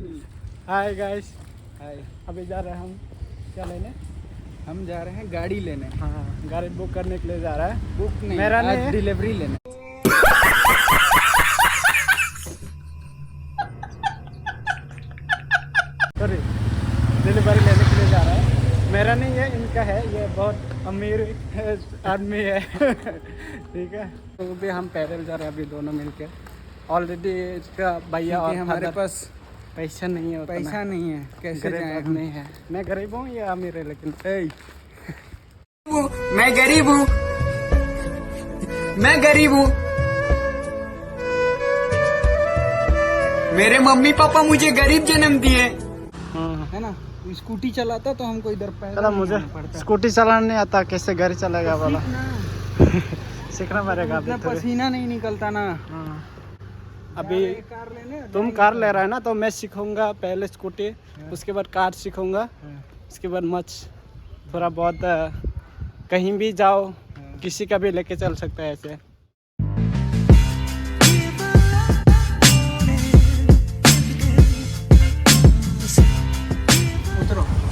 Hi guys, हाय। अभी जा रहे हैं हम क्या लेने? हम जा रहे हैं गाड़ी लेने। हाँ, गाड़ी बुक करने के लिए जा रहा है। बुक नहीं, मेरा नहीं आज है। डिलीवरी लेने। सॉरी, डिलीवरी लेने के लिए जा रहा है। मेरा नहीं है, इनका है। ये बहुत अमीर आदमी है। ठीक है, तो भी हम पैदल जा रहे हैं अभी दोनों मिलके। ऑलरेडी इसका भैया और हमारे पास पैसा नहीं है, उतना। पैसा नहीं है, कैसे गरीब जाएं आदमी हम? है। मैं गरीब हूँ, ये अमीर है, लेकिन मैं गरीब हूँ, मैं गरीब हूँ। मेरे मम्मी पापा मुझे गरीब जन्म दिए, है ना। स्कूटी चलाता तो हमको इधर पैदल चला, मुझे जाना पड़ता। स्कूटी चलाना नहीं आता, कैसे गाड़ी चलेगा वाला सीखना। सीखना पड़ेगा अभी इतना थोड़ी। पसीना नहीं निकलता ना। हाँ, अभी कार लेने तुम कार ले रहा है ना, तो मैं सीखूंगा पहले स्कूटी, उसके बाद कार सीखूंगा, उसके बाद थोड़ा बहुत कहीं भी जाओ, किसी का भी लेके चल सकता है ऐसे।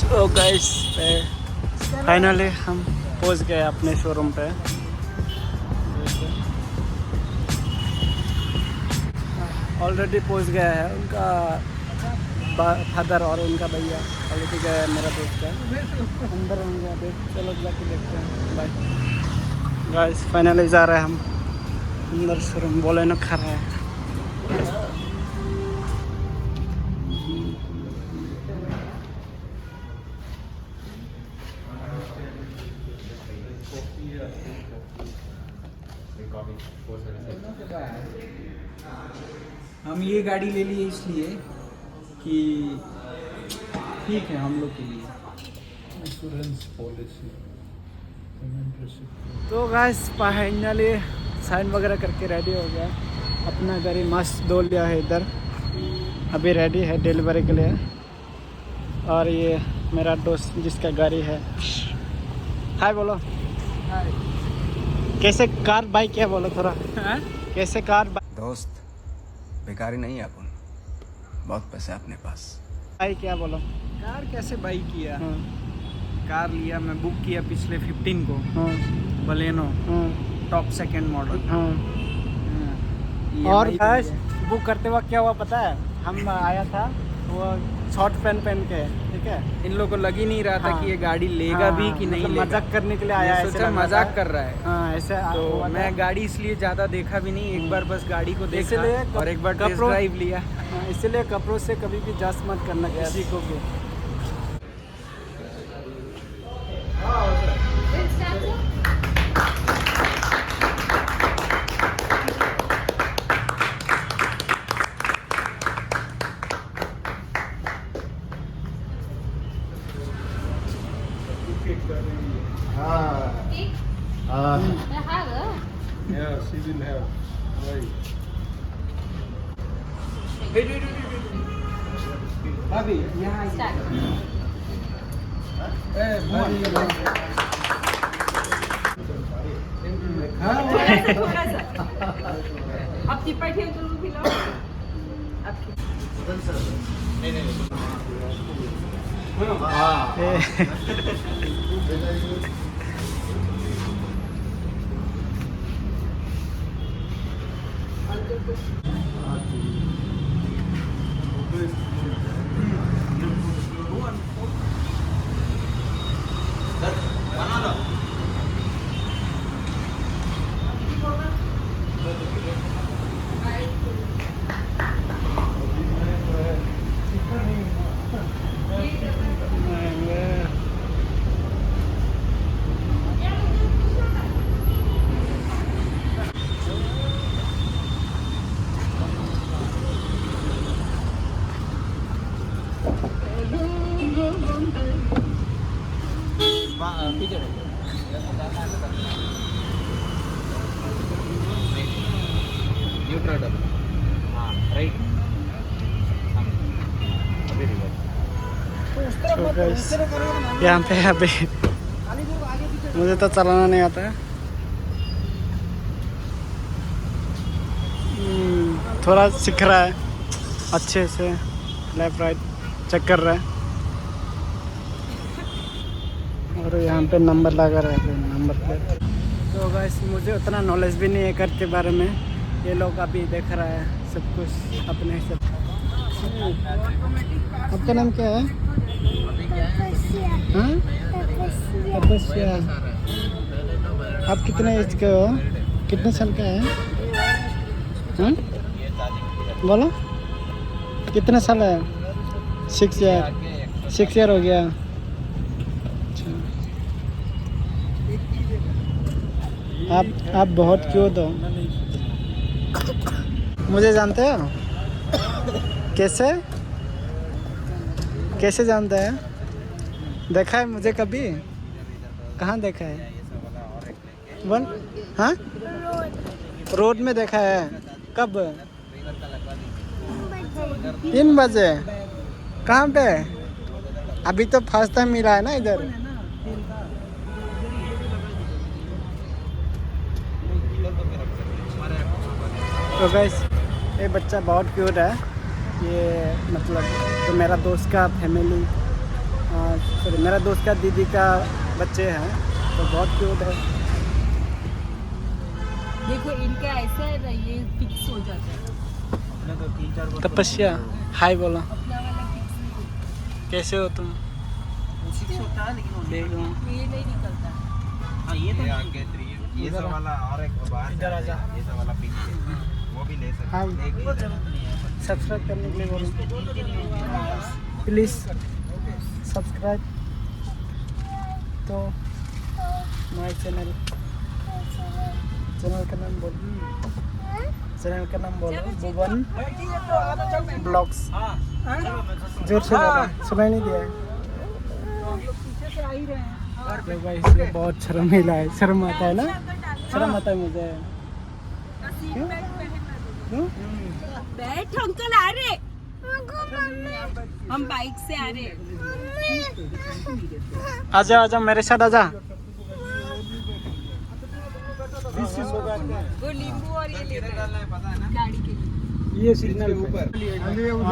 तो गाइस, फाइनली हम पहुंच गए अपने शोरूम पे। ऑलरेडी पहुंच गया है उनका फादर और उनका भैया। ऑलरेडी गया है, मेरा दोस्त है अंदर होंगे अभी। चलो जाके देखते हैं। बाय गाइस, फाइनली जा रहे हैं हम अंदर शोरूम। बोले ना खा रहा है। हम ये गाड़ी ले लिए इसलिए कि ठीक है हम लोग के लिए। इंश्योरेंस पॉलिसी, तो गाइस फाइनली साइन वगैरह करके रेडी हो गया। अपना गाड़ी मस्त धो लिया है इधर, अभी रेडी है डिलीवरी के लिए। और ये मेरा दोस्त जिसका गाड़ी है, हाय बोलो। हाय। कैसे कार बाइक क्या बोलो थोड़ा। कैसे कार दोस्त बेकारी नहीं है अपन, बहुत पैसा है अपने पास। बाइक क्या बोलो। कार कैसे बाई किया? हाँ, कार लिया, मैं बुक किया पिछले 15 को, हाँ, बलेनो हाँ, टॉप सेकंड मॉडल। हाँ। और गाइस, बुक करते वक्त क्या हुआ पता है? हम आया था वो शॉर्ट पैंट पहन के, ठीक है। इन लोगों को लग ही नहीं रहा था हाँ। कि ये गाड़ी लेगा हाँ, भी कि नहीं मतलब लेगा। मजाक करने के लिए आया है, ये ऐसे सोचा लग रहा मजाक था। कर रहा है। हाँ, ऐसे तो हुआ था। मैं गाड़ी इसलिए ज़्यादा देखा भी नहीं, एक बार बस गाड़ी को देखा इसलिए और एक बार टेस्ट कपड़ों- ड्राइव लिया। हाँ, इसलिए कपड़ों से कभी भी जज मत करना किसी को भी। yeah, she will have. Right. अभी यहाँ अब टिप्पा ठेव तुम्ही फिलो तो गाइस, यहाँ पे अभी मुझे तो चलाना नहीं आता है। थोड़ा सीख रहा है अच्छे से। लेफ्ट राइट चेक कर रहा है। और यहाँ पे नंबर लगा रहा है नंबर प्लेट। तो गाइस मुझे उतना नॉलेज भी नहीं है कार के बारे में, ये लोग अभी देख रहा है सब कुछ अपने हिसाब। आपका नाम क्या है? हाँ? तपस्या। आप कितने एज के हो? कितने साल का है? हाँ? बोलो कितने साल है? 6 ईयर। 6 ईयर हो गया। अच्छा। आप बहुत क्यूट हो। मुझे जानते हो? कैसे कैसे जानते हैं? देखा है मुझे कभी? कहाँ देखा है? वन हाँ रोड में देखा है। कब? 3 बजे। कहाँ पे? अभी तो फर्स्ट टाइम मिला है ना इधर। तो गाइस ये बच्चा बहुत क्यूट है। ये मतलब तो मेरा दोस्त का फैमिली सॉरी मेरा दोस्त का दीदी का बच्चे हैं, तो बहुत क्यूट है। देखो इनका ऐसा है ना, ये फिक्स हो जाता है। तपस्या हाय बोला। अपना वाला फिक्स नहीं होता, कैसे हो तुम? देख लो। ये नहीं निकलता। ये सब वाला और एक बाहर इधर आ जा। ये सब वाला पिंक है, वो भी ले सकते हाँ हैं। एक ही है। सब्सक्राइब करने के लिए बोलो प्लीज़ सब्सक्राइब तो माय चैनल का नाम बोलो। चैनल का नाम बोलो भुवन ब्लॉग्स। जोर से बोलो, सुनाई नहीं दिया है। ये गाइस ये बहुत शर्मीला है। शर्म आता है ना? शर्म आता है मुझे। क्यों? क्यों? बैठ अंकल आ रहे, हम बाइक से आ रहे। आजा आजा मेरे साथ आजा। वो नींबू और ये ले रहे हैं गाड़ी के लिए। ये सिग्नल ऊपर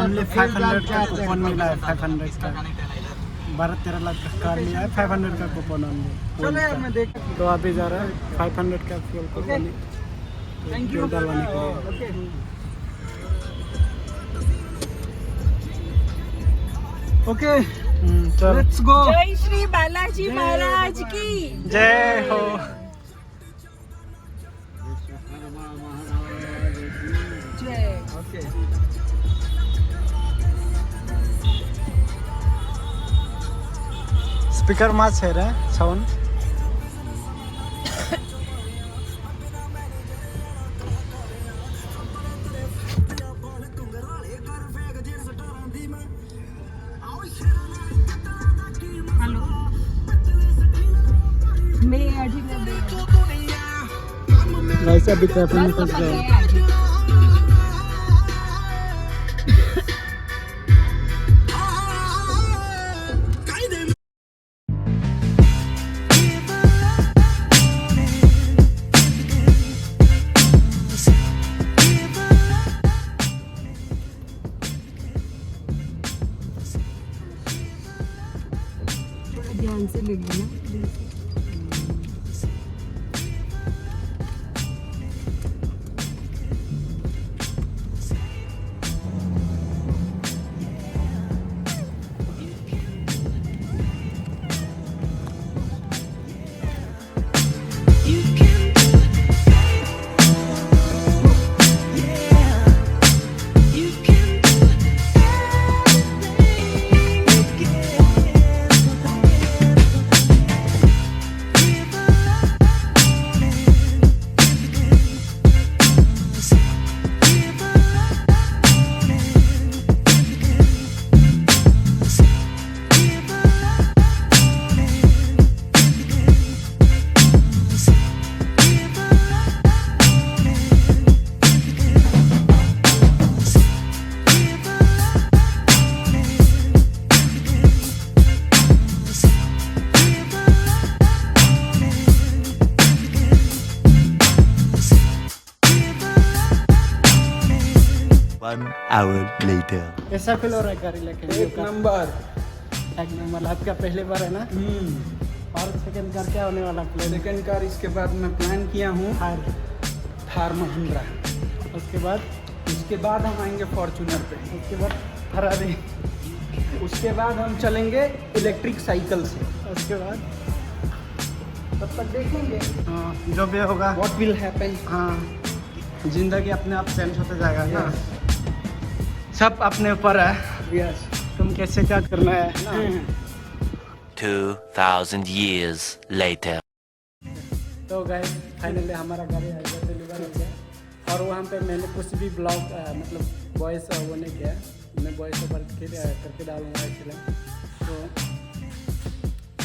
ओनली 500 का कूपन मिला है। 500 का 12-13 लाख का कार लिया है। 500 का कूपन ओनली। तो अभी जा रहा है 500 का फ्यूल कूपन डलवाने के लिए। ओके चलो लेट्स गो। जय श्री बालाजी महाराज की जय हो। जय। स्पीकर माच है रे साउंड। हेलो मैं अभी वैसे अभी ट्रैफिक में फंस गए। ध्यान से ले लेना। later. कैसा फील हो रहा है गाड़ी लेके? एक नंबर। एक नंबर। आपका पहली बार है ना? और सेकंड कार क्या होने वाला प्लान? सेकंड कार इसके बाद मैं प्लान किया हूँ थार महिंद्रा। उसके बाद हम आएंगे फॉर्चूनर पे। उसके बाद फरारी। उसके बाद हम चलेंगे इलेक्ट्रिक साइकिल से। उसके बाद तब तक देखेंगे हाँ जो भी होगा। What will happen. हाँ जिंदगी अपने आप चेंज होते जाएगा ना। सब अपने ऊपर है। यस। तुम कैसे क्या करना है ना। 2000 years later. तो गाइस फाइनली हमारा गाड़ी डिलीवर हो गया। और वहाँ पे मैंने कुछ भी ब्लॉग मतलब वॉइस वो नहीं किया। मैं वॉइस ओवर करके डालूंगा इसलिए। तो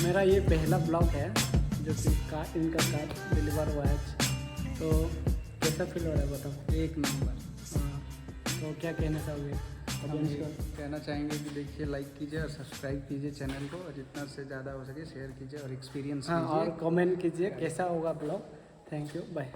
मेरा ये पहला ब्लॉग है जो कि इनका कार डिलीवर हुआ है। तो कैसा फील हो रहा है बताओ? एक नंबर। हाँ, तो क्या कहना चाहोगे? हम ये कहना चाहेंगे कि देखिए, लाइक कीजिए और सब्सक्राइब कीजिए चैनल को, और जितना से ज़्यादा हो सके शेयर कीजिए और एक्सपीरियंस हाँ कीजिए। और कमेंट कीजिए कैसा होगा ब्लॉग। Thank you, bye.